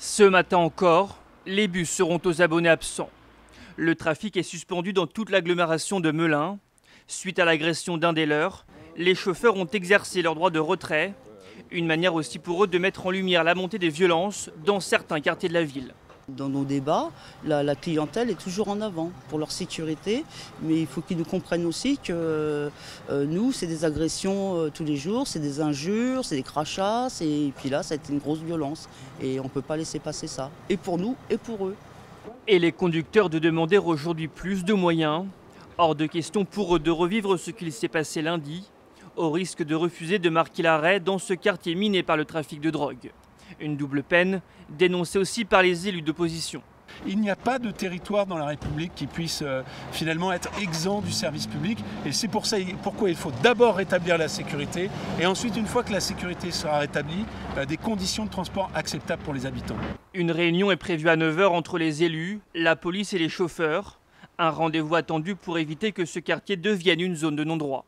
Ce matin encore, les bus seront aux abonnés absents. Le trafic est suspendu dans toute l'agglomération de Melun. Suite à l'agression d'un des leurs, les chauffeurs ont exercé leur droit de retrait. Une manière aussi pour eux de mettre en lumière la montée des violences dans certains quartiers de la ville. Dans nos débats, la clientèle est toujours en avant pour leur sécurité, mais il faut qu'ils nous comprennent aussi que nous, c'est des agressions tous les jours, c'est des injures, c'est des crachats, et puis là, ça a été une grosse violence et on ne peut pas laisser passer ça, et pour nous et pour eux. Et les conducteurs de demander aujourd'hui plus de moyens. Hors de question pour eux de revivre ce qu'il s'est passé lundi, au risque de refuser de marquer l'arrêt dans ce quartier miné par le trafic de drogue. Une double peine, dénoncée aussi par les élus d'opposition. Il n'y a pas de territoire dans la République qui puisse finalement être exempt du service public. Et c'est pourquoi il faut d'abord rétablir la sécurité. Et ensuite, une fois que la sécurité sera rétablie, des conditions de transport acceptables pour les habitants. Une réunion est prévue à 9 h entre les élus, la police et les chauffeurs. Un rendez-vous attendu pour éviter que ce quartier devienne une zone de non-droit.